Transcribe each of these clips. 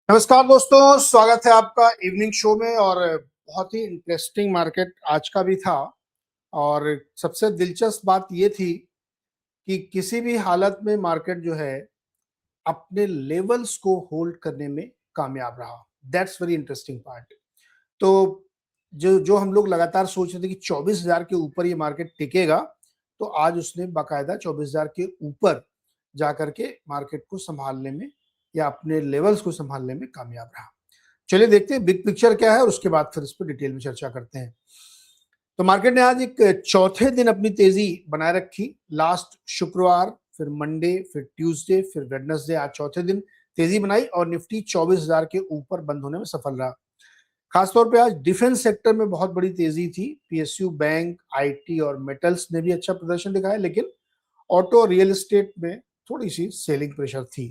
नमस्कार दोस्तों, स्वागत है आपका इवनिंग शो में। और बहुत ही इंटरेस्टिंग मार्केट आज का भी था। और सबसे दिलचस्प बात ये थी कि किसी भी हालत में मार्केट जो है अपने लेवल्स को होल्ड करने में कामयाब रहा। That's very interesting part. तो जो जो हम लोग लगातार सोच रहे थे कि 24,000 के ऊपर ये मार्केट टिकेगा, तो आज उसने बाकायदा 24,000 के ऊपर जाकर के मार्केट को संभालने में या अपने लेवल्स को संभालने में कामयाब रहा। चलिए देखते हैं बिग पिक्चर क्या है और उसके बाद फिर इस पर डिटेल में चर्चा करते हैं। तो मार्केट ने आज एक चौथे दिन अपनी तेजी बनाए रखी। लास्ट शुक्रवार, फिर मंडे, फिर ट्यूसडे, फिर वेडनेसडे, आज चौथे दिन तेजी बनाई और निफ्टी 24,000 के ऊपर बंद होने में सफल रहा। खासतौर पे आज डिफेंस सेक्टर में बहुत बड़ी तेजी थी। पीएसयू, बैंक, आईटी और मेटल्स ने भी अच्छा प्रदर्शन दिखाया, लेकिन ऑटो और रियल एस्टेट में थोड़ी सी सेलिंग प्रेशर थी।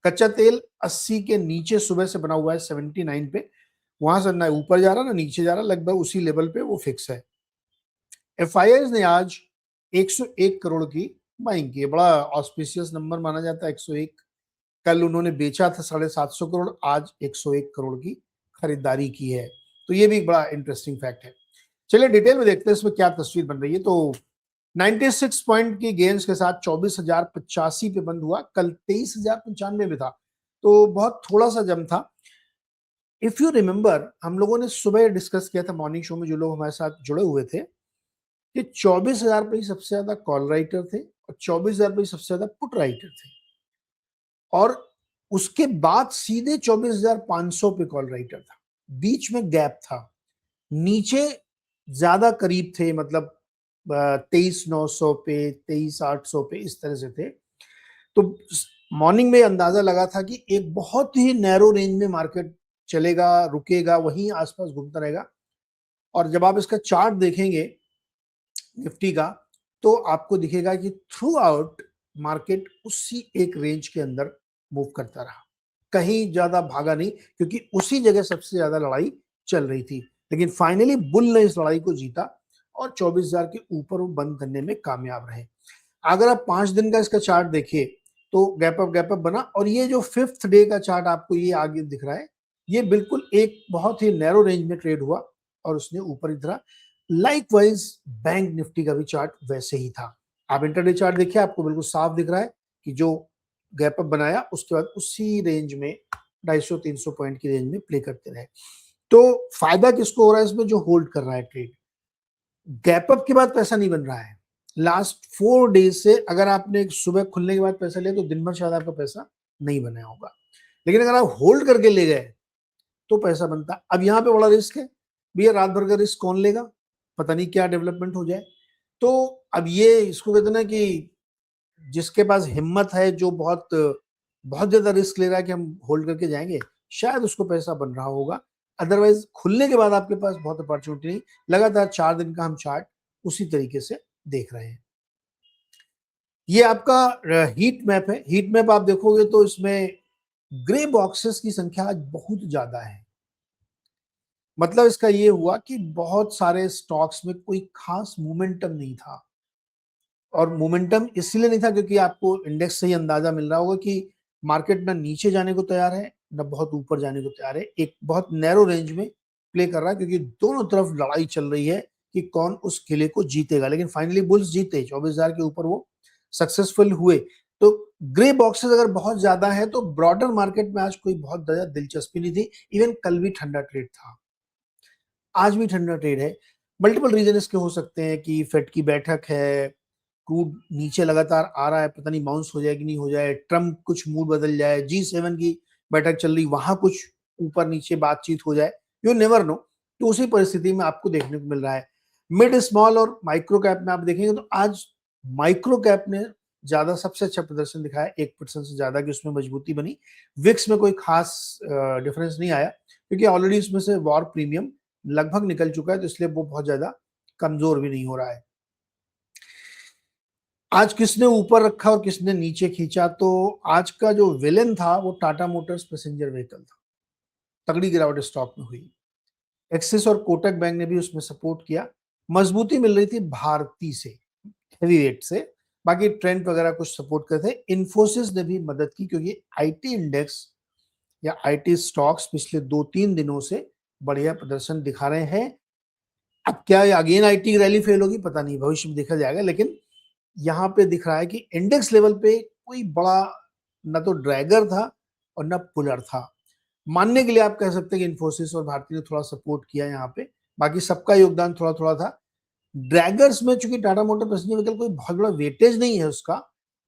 कच्चा तेल 80 के नीचे सुबह से बना हुआ है, 79 पे। वहां से ना ऊपर जा रहा ना नीचे जा रहा, लगभग उसी लेवल पे वो फिक्स है। एफआईआई ने आज 101 करोड़ की बाइंग की है। बड़ा ऑस्पिशियस नंबर माना जाता है 101। कल उन्होंने बेचा था 750 करोड़, आज 101 करोड़ की खरीदारी की है। तो ये भी एक बड़ा इंटरेस्टिंग फैक्ट है। चलिए डिटेल में देखते हैं इसमें क्या तस्वीर बन रही है। तो 96 पॉइंट की गेंस के साथ 24,085 पे बंद हुआ। कल 23,095 में था, तो बहुत थोड़ा सा जम था। इफ यू रिमेंबर, हम लोगों ने सुबह डिस्कस किया था मॉर्निंग शो में, जो लोग हमारे साथ जुड़े हुए थे, कि 24,000 पे ही सबसे ज्यादा कॉल राइटर थे और 24,000 पे ही सबसे ज्यादा पुट राइटर थे। और उसके बाद सीधे 24,500 पे कॉल राइटर था। बीच में गैप था, नीचे ज्यादा करीब थे, मतलब 23,900 पे, 23,800 पे, इस तरह से थे। तो मॉर्निंग में अंदाजा लगा था कि एक बहुत ही नैरो रेंज में मार्केट चलेगा, रुकेगा, वहीं आसपास घूमता रहेगा। और जब आप इसका चार्ट देखेंगे निफ्टी का, तो आपको दिखेगा कि थ्रू आउट मार्केट उसी एक रेंज के अंदर मूव करता रहा, कहीं ज्यादा भागा नहीं, क्योंकि उसी जगह सबसे ज्यादा लड़ाई चल रही थी। लेकिन फाइनली बुल ने इस लड़ाई को जीता और 24,000 के ऊपर वो बंद करने में कामयाब रहे। अगर आप 5 दिन का इसका चार्ट देखिए, तो गैप अप बना। और ये जो 5th डे का चार्ट आपको ये आगे दिख रहा है, ये बिल्कुल एक बहुत ही नैरो रेंज में ट्रेड हुआ और उसने ऊपर ही रहा। लाइकवाइज बैंक निफ्टी का भी चार्ट वैसे ही था। आप इंटरडे चार्ट देखिए, आपको बिल्कुल साफ दिख रहा है कि जो गैप अप बनाया उसके बाद उसी रेंज में 250-300 पॉइंट की रेंज में प्ले करते रहे। तो फायदा किसको हो रहा है इसमें? जो होल्ड कर रहा है ट्रेड। गैप अप के बाद पैसा नहीं बन रहा है। लास्ट 4 डेज से अगर आपने सुबह खुलने के बाद पैसा लिया, तो दिन भर शायद आपका पैसा नहीं बना होगा। लेकिन अगर आप होल्ड करके ले गए तो पैसा बनता। अब यहाँ पे बड़ा रिस्क है भैया, रात भर का रिस्क कौन लेगा? पता नहीं क्या डेवलपमेंट हो जाए। तो अब ये इसको कहते ना कि जिसके पास हिम्मत है, जो बहुत बहुत ज्यादा रिस्क ले रहा है कि हम होल्ड करके जाएंगे, शायद उसको पैसा बन रहा होगा। अदरवाइज खुलने के बाद आपके पास बहुत अपॉर्चुनिटी नहीं। लगातार 4 दिन का हम चार्ट उसी तरीके से देख रहे हैं। ये आपका हीट मैप है। हीट मैप आप देखोगे तो इसमें ग्रे बॉक्सेस की संख्या आज बहुत ज्यादा है। मतलब इसका ये हुआ कि बहुत सारे स्टॉक्स में कोई खास मोमेंटम नहीं था। और मोमेंटम इसलिए नहीं था क्योंकि आपको इंडेक्स से ही अंदाजा मिल रहा होगा कि मार्केट ना नीचे जाने को तैयार है, ना बहुत ऊपर जाने को तैयार है। एक बहुत नैरो रेंज में प्ले कर रहा है, क्योंकि दोनों तरफ लड़ाई चल रही है कि कौन उस किले को जीतेगा। लेकिन फाइनली बुल्स जीते, 24,000 के ऊपर वो सक्सेसफुल हुए। तो ग्रे बॉक्सेस अगर बहुत ज्यादा है तो ब्रॉडर मार्केट में आज कोई बहुत ज्यादा दिलचस्पी नहीं थी। इवन कल भी ठंडा ट्रेड था, आज भी ठंडा ट्रेड है। मल्टीपल रीजन इसके हो सकते हैं कि फेड की बैठक है, क्रूड नीचे लगातार आ रहा है, पता नहीं बाउंस हो जाए कि नहीं हो जाए, ट्रम्प कुछ मूड बदल जाए, G7 की बैठक चल रही, वहां कुछ ऊपर नीचे बातचीत हो जाए, यू नेवर नो। तो उसी परिस्थिति में आपको देखने को मिल रहा है। मिड स्मॉल और माइक्रो कैप में आप देखेंगे तो आज माइक्रो कैप ने ज्यादा सबसे अच्छा प्रदर्शन दिखाया, 1% से ज्यादा की उसमें मजबूती बनी। विक्स में कोई खास डिफरेंस नहीं आया, क्योंकि ऑलरेडी इसमें से वॉर प्रीमियम लगभग निकल चुका है, तो इसलिए वो बहुत ज्यादा कमजोर भी नहीं हो रहा है। आज किसने ऊपर रखा और किसने नीचे खींचा? तो आज का जो विलेन था वो टाटा मोटर्स पैसेंजर व्हीकल था। तगड़ी गिरावट स्टॉक में हुई। एक्सिस और कोटक बैंक ने भी उसमें सपोर्ट किया। मजबूती मिल रही थी भारती से, हेवी वेट से। बाकी ट्रेंड वगैरह कुछ सपोर्ट करते थे। इन्फोसिस ने भी मदद की, क्योंकि आईटी इंडेक्स या आईटी स्टॉक्स पिछले 2-3 दिनों से बढ़िया प्रदर्शन दिखा रहे हैं। अब क्या अगेन आईटी रैली फेल होगी पता नहीं, भविष्य में देखा जाएगा, लेकिन यहाँ पे दिख रहा है कि इंडेक्स लेवल पे कोई बड़ा न तो ड्रैगर था और न पुलर था। मानने के लिए आप कह सकते हैं कि इन्फोसिस और भारती ने थोड़ा सपोर्ट किया यहाँ पे, बाकी सबका योगदान थोड़ा थोड़ा था। ड्रैगर्स में चूंकि टाटा मोटर पैसेंजर व्हीकल कोई बहुत बड़ा वेटेज नहीं है उसका,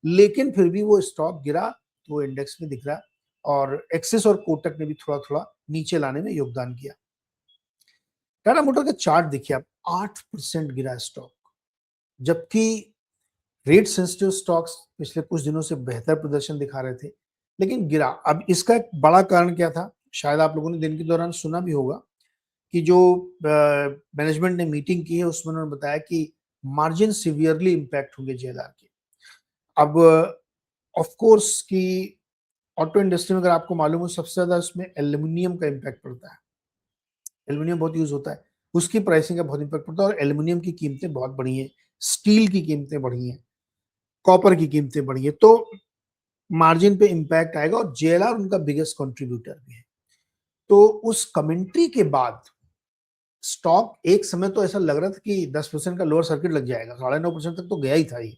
लेकिन फिर भी वो स्टॉक गिरा तो इंडेक्स में दिख रहा है, और एक्सिस और कोटक ने भी थोड़ा थोड़ा नीचे लाने में योगदान किया। टाटा मोटर का चार्ट देखिए आप, 8% गिरा स्टॉक, जबकि रेट सेंसिटिव स्टॉक्स पिछले कुछ दिनों से बेहतर प्रदर्शन दिखा रहे थे, लेकिन गिरा। अब इसका एक बड़ा कारण क्या था, शायद आप लोगों ने दिन के दौरान सुना भी होगा कि जो मैनेजमेंट ने मीटिंग की है उसमें उन्होंने बताया कि मार्जिन सीवियरली इंपैक्ट होंगे जेएलआर के। अब ऑफ कोर्स कि ऑटो इंडस्ट्री में अगर आपको मालूम हो सबसे ज्यादा उसमें एल्यूमिनियम का इंपैक्ट पड़ता है, एल्यूमिनियम बहुत यूज होता है, उसकी प्राइसिंग का बहुत इंपैक्ट पड़ता है, और एल्यूमिनियम की कीमतें बहुत बढ़ी हैं, स्टील की कीमतें बढ़ी हैं, कॉपर की कीमतें बढ़ी है, तो मार्जिन पे इंपैक्ट आएगा, और जेएलआर उनका बिगेस्ट कंट्रीब्यूटर भी है। तो उस कमेंट्री के बाद स्टॉक एक समय तो ऐसा लग रहा था कि 10% का लोअर सर्किट लग जाएगा, 9.5% तक तो गया ही था ये,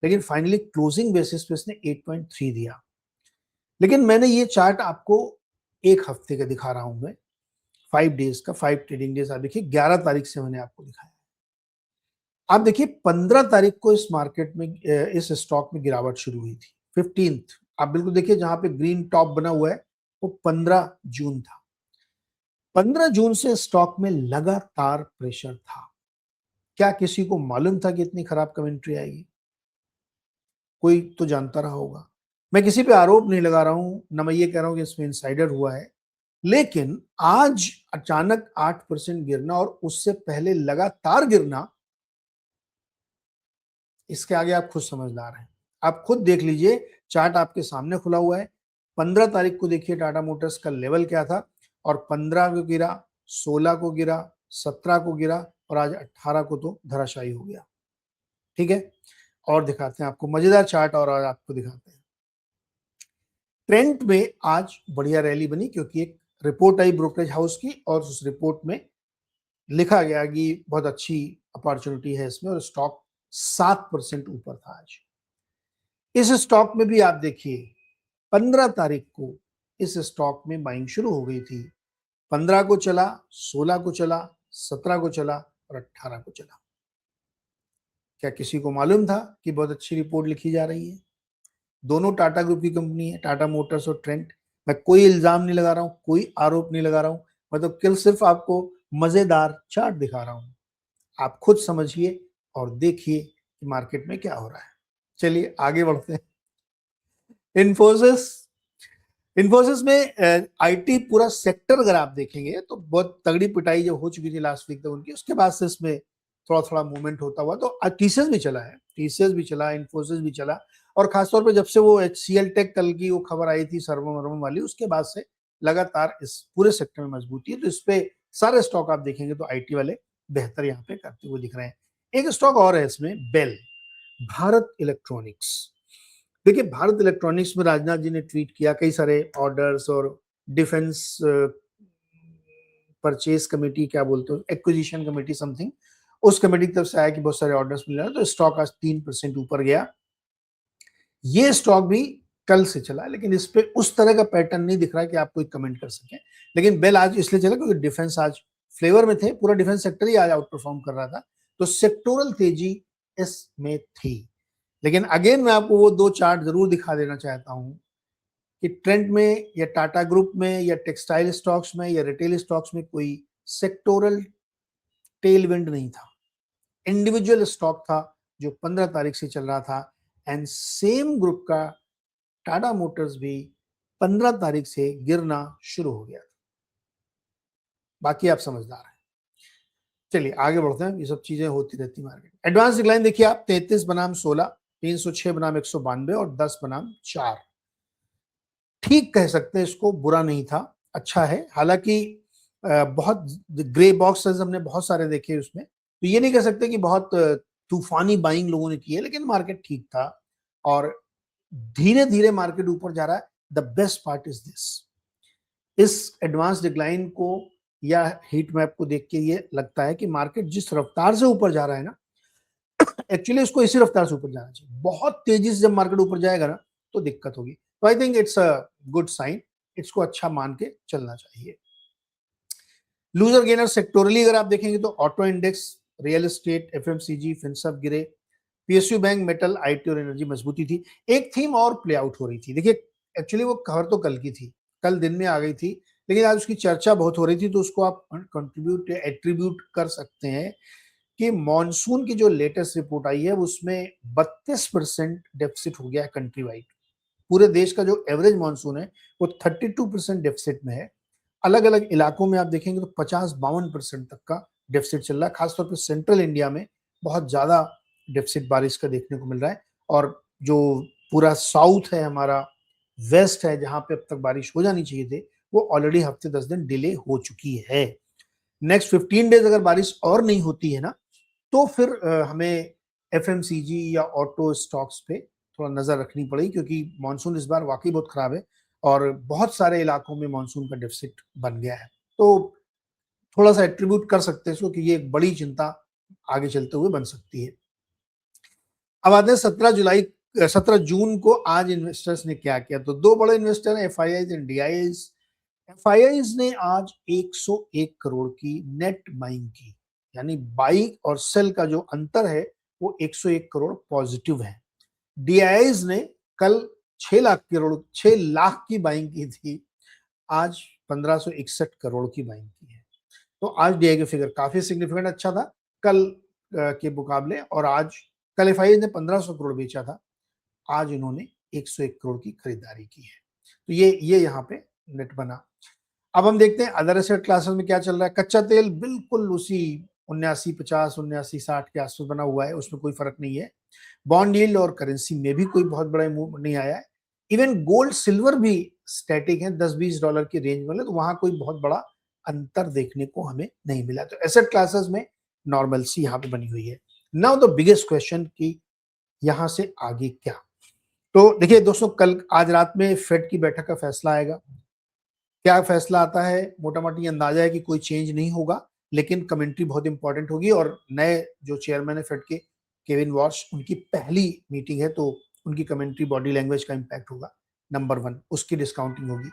लेकिन फाइनली क्लोजिंग बेसिस पे इसने 8.3 दिया। लेकिन मैंने ये चार्ट आपको एक हफ्ते का दिखा रहा हूं मैं, 5 डेज का, 5 ट्रेडिंग डेज। आप देखिए 11 तारीख से मैंने आपको दिखाया। आप देखिए 15 तारीख को इस मार्केट में इस स्टॉक में गिरावट शुरू हुई थी। 15th आप बिल्कुल देखिए जहां पे ग्रीन टॉप बना हुआ है वो 15 जून था। 15 जून से स्टॉक में लगातार प्रेशर था। क्या किसी को मालूम था कि इतनी खराब कमेंट्री आएगी? कोई तो जानता रहा होगा। मैं किसी पे आरोप नहीं लगा रहा हूं, न मैं ये कह रहा हूं कि इसमें इनसाइडर हुआ है, लेकिन आज अचानक 8% गिरना और उससे पहले लगातार गिरना, इसके आगे आप खुद समझदार हैं। आप खुद देख लीजिए, चार्ट आपके सामने खुला हुआ है। 15 तारीख को देखिए टाटा मोटर्स का लेवल क्या था, और 15 को गिरा, 16 को गिरा, 17 को गिरा, और आज 18 को तो धराशायी हो गया। ठीक है, और दिखाते हैं आपको मजेदार चार्ट, और आज आपको दिखाते हैं। ट्रेंड में आज बढ़िया रैली बनी क्योंकि एक रिपोर्ट आई ब्रोकरेज हाउस की, और उस रिपोर्ट में लिखा गया कि बहुत अच्छी अपॉर्चुनिटी है इसमें, और स्टॉक 7% ऊपर था आज। इस स्टॉक में भी आप देखिए 15 तारीख को इस स्टॉक में बाइंग शुरू हो गई थी। 15 को चला, 16 को चला, 17 को चला, और 18 को चला। क्या किसी को मालूम था कि बहुत अच्छी रिपोर्ट लिखी जा रही है? दोनों टाटा ग्रुप की कंपनी है, टाटा मोटर्स और ट्रेंट। मैं कोई इल्जाम नहीं लगा रहा हूं, कोई आरोप नहीं लगा रहा हूं, मैं तो कल सिर्फ आपको मजेदार चार्ट दिखा रहा हूं। आप खुद समझिए और देखिए कि मार्केट में क्या हो रहा है। चलिए आगे बढ़ते हैं। इन्फोसिस, इन्फोसिस में आईटी पूरा सेक्टर अगर आप देखेंगे तो बहुत तगड़ी पिटाई जब हो चुकी थी लास्ट वीक तक उनकी, उसके बाद से इसमें थोड़ा थोड़ा मूवमेंट होता हुआ, तो टीसीएस भी चला है, टीसीएस भी चला, इन्फोसिस भी चला, और खासतौर पे जब से वो एचसीएल टेक कल की वो खबर आई थी सर्वम वर्मम वाली, उसके बाद से लगातार इस पूरे सेक्टर में मजबूती है। तो इस पे सारे स्टॉक आप देखेंगे तो आईटी वाले बेहतर यहाँ पे करते हुए दिख रहे हैं। एक स्टॉक और है इसमें, बेल, भारत इलेक्ट्रॉनिक्स। देखिए भारत इलेक्ट्रॉनिक्स में राजनाथ जी ने ट्वीट किया, कई सारे ऑर्डर्स और डिफेंस परचेज कमेटी, क्या बोलते हो, एक्विजिशन कमेटी समथिंग, उस कमेटी की तरफ से आया कि बहुत सारे ऑर्डर्स मिल रहे हैं, तो स्टॉक आज 3% ऊपर गया। ये स्टॉक भी कल से चला, लेकिन इस पे उस तरह का पैटर्न नहीं दिख रहा है कि आप कोई कमेंट कर सकें। लेकिन बेल आज इसलिए चला क्योंकि डिफेंस आज फ्लेवर में थे, पूरा डिफेंस सेक्टर ही आज आउट परफॉर्म कर रहा था, तो सेक्टोरल तेजी इसमें थी। लेकिन अगेन मैं आपको वो दो चार्ट जरूर दिखा देना चाहता हूं कि ट्रेंड में या टाटा ग्रुप में या टेक्सटाइल स्टॉक्स में या रिटेल स्टॉक्स में कोई सेक्टोरल टेल विंड नहीं था, इंडिविजुअल स्टॉक था जो 15 तारीख से चल रहा था। एंड सेम ग्रुप का टाटा मोटर्स भी 15 तारीख से गिरना शुरू हो गया था। बाकी आप समझदार हैं। चलिए आगे बढ़ते हैं, ये सब चीजें होती रहती मार्केट। एडवांस डिक्लाइन देखिए आप, 33 बनाम 16, 306 बनाम 192, और 10 बनाम 4। ठीक कह सकते हैं इसको, बुरा नहीं था, अच्छा है। हालांकि बहुत ग्रे बॉक्सेस हमने बहुत सारे देखे उसमें, तो ये नहीं कह सकते कि बहुत तूफानी बाइंग लोगों ने की है, लेकिन मार्केट ठीक था और धीरे धीरे मार्केट ऊपर जा रहा है। The best part is this, इस एडवांस डिक्लाइन को या हीट मैप को देख के ये लगता है कि मार्केट जिस रफ्तार से ऊपर जा रहा है ना, एक्चुअली उसको इसी रफ्तार से ऊपर जाना चाहिए। बहुत तेजी से जब मार्केट ऊपर जाएगा ना तो दिक्कत होगी। तो I think it's a good sign, इसको अच्छा मान के चलना चाहिए। लूजर गेनर सेक्टोरली अगर आप देखेंगे तो auto index, real estate, FMCG, Finserv गिरे, पीएसयू बैंक, मेटल, आईटी और एनर्जी मजबूती थी। एक थीम और प्ले आउट हो रही थी, देखिए एक्चुअली वो खबर तो कल की थी, कल दिन में आ गई थी, लेकिन आज उसकी चर्चा बहुत हो रही थी, तो उसको आप कंट्रीब्यूट एट्रीब्यूट कर सकते हैं कि मॉनसून की जो लेटेस्ट रिपोर्ट आई है उसमें 32% डेफिसिट हो गया है कंट्री वाइड। पूरे देश का जो एवरेज मॉनसून है वो 32% डेफिसिट में है। अलग अलग इलाकों में आप देखेंगे तो 50-52% तक का डेफिसिट चल रहा है। खासतौर पर सेंट्रल इंडिया में बहुत ज्यादा डेफिसिट बारिश का देखने को मिल रहा है, और जो पूरा साउथ है हमारा, वेस्ट है, जहां पे अब तक बारिश हो जानी चाहिए थे, वो ऑलरेडी हफ्ते 10 दिन डिले हो चुकी है। नेक्स्ट 15 डेज अगर बारिश और नहीं होती है ना, तो फिर हमें एफएमसीजी या ऑटो स्टॉक्स पे थोड़ा नजर रखनी पड़ेगी, क्योंकि मानसून इस बार वाकई बहुत खराब है और बहुत सारे इलाकों में मानसून का डेफिसिट बन गया है। तो थोड़ा सा एट्रीब्यूट कर सकते हैं इसको कि ये एक बड़ी चिंता आगे चलते हुए बन सकती है। अब आते हैं 17 जून को आज इन्वेस्टर्स ने क्या किया। तो दो बड़े इन्वेस्टर हैं, एफआईआईज एंड डीआईआईज। एफआईआईज ने आज 101 करोड़ की नेट बाइंग की, यानी बाई और सेल का जो अंतर है वो 101 करोड़ पॉजिटिव है। डीआईआईज ने कल 6 लाख की बाइंग की थी, आज 1561 करोड़ की बाइंग की है। तो आज डीआई की फिगर काफी सिग्निफिकेंट अच्छा था कल के मुकाबले, और आज कल एफआईआई ने 1500 करोड़ बेचा था, आज इन्होंने 101 करोड़ की खरीदारी की है। तो ये यहाँ पे नेट बना। अब हम देखते हैं अदर एसेट क्लासेस में क्या चल रहा है। कच्चा तेल बिल्कुल उसी 79.50 79.60 के आसपास बना हुआ है, उसमें कोई फर्क नहीं है। बॉन्ड यील्ड और करेंसी में भी कोई बहुत बड़ा मूव नहीं आया है। इवन गोल्ड सिल्वर भी स्टैटिक है, 10-20 डॉलर की रेंज में, तो वहां कोई बहुत बड़ा अंतर देखने को हमें नहीं मिला। तो एसेट क्लासेस में नॉर्मलसी यहाँ पे बनी हुई है। नाउ द बिगेस्ट क्वेश्चन कि यहाँ से आगे क्या। तो देखिए दोस्तों, कल आज रात में फेड की बैठक का फैसला आएगा। क्या फैसला आता है, मोटा मोटी अंदाजा है कि कोई चेंज नहीं होगा, लेकिन कमेंट्री बहुत इंपॉर्टेंट होगी। और नए जो चेयरमैन है फेड के, केविन वॉश, उनकी पहली मीटिंग है, तो उनकी कमेंट्री, बॉडी लैंग्वेज का इंपैक्ट होगा, नंबर 1 उसकी डिस्काउंटिंग होगी।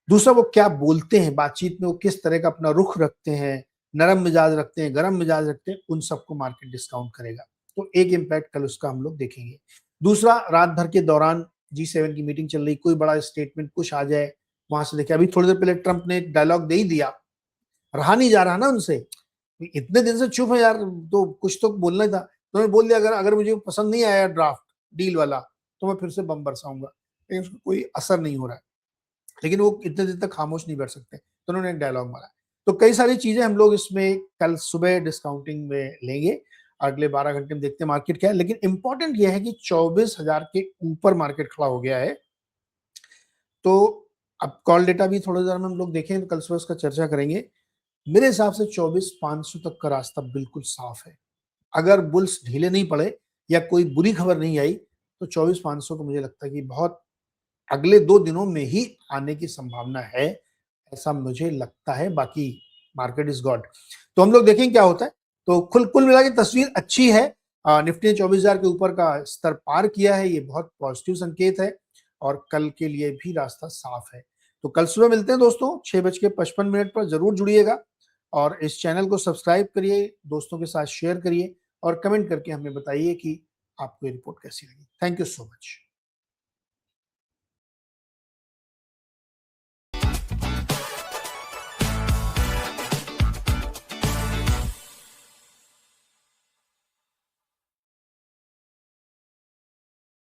दूसरा, वो क्या बोलते हैं बातचीत में, वो किस तरह का अपना रुख रखते हैं, नरम मिजाज रखते हैं, गर्म मिजाज रखते हैं, उन सबको मार्केट डिस्काउंट करेगा। तो एक इम्पैक्ट कल उसका हम लोग देखेंगे। दूसरा, रात भर के दौरान G7 की मीटिंग चल रही, कोई बड़ा स्टेटमेंट कुछ आ जाए वहां से। देखिए अभी थोड़ी देर पहले ट्रंप ने एक डायलॉग दे ही दिया, रहा नहीं जा रहा ना उनसे, इतने दिन से चुप है यार, तो कुछ तो बोलना ही था। तो उन्होंने बोल दिया अगर अगर मुझे पसंद नहीं आया ड्राफ्ट डील वाला तो मैं फिर से बम बरसाऊंगा, लेकिन उसका कोई असर नहीं हो रहा है। लेकिन वो इतने दिन तक खामोश नहीं बैठ सकते, तो उन्होंने एक डायलॉग मारा। तो कई सारी चीजें हम लोग इसमें कल सुबह डिस्काउंटिंग में लेंगे, अगले 12 घंटे में देखते हैं मार्केट क्या है। लेकिन इंपॉर्टेंट यह है कि 24,000 के ऊपर मार्केट खड़ा हो गया है। तो अब कॉल डेटा भी थोड़ी देर में हम लोग देखें, तो कल सुबह उसका चर्चा करेंगे। मेरे हिसाब से 24,500 तक का रास्ता बिल्कुल साफ है। अगर बुल्स ढीले नहीं पड़े या कोई बुरी खबर नहीं आई, तो 24,500 को मुझे लगता है कि बहुत अगले 2 दिनों में ही आने की संभावना है, ऐसा मुझे लगता है। बाकी मार्केट इज गॉड, तो हम लोग देखें क्या होता है। तो कुल मिला के तस्वीर अच्छी है। निफ्टी ने 24,000 के ऊपर का स्तर पार किया है, ये बहुत पॉजिटिव संकेत है, और कल के लिए भी रास्ता साफ है। तो कल सुबह मिलते हैं दोस्तों 6:55 पर। जरूर जुड़िएगा और इस चैनल को सब्सक्राइब करिए, दोस्तों के साथ शेयर करिए, और कमेंट करके हमें बताइए कि आपको ये रिपोर्ट कैसी लगी। Thank you so much.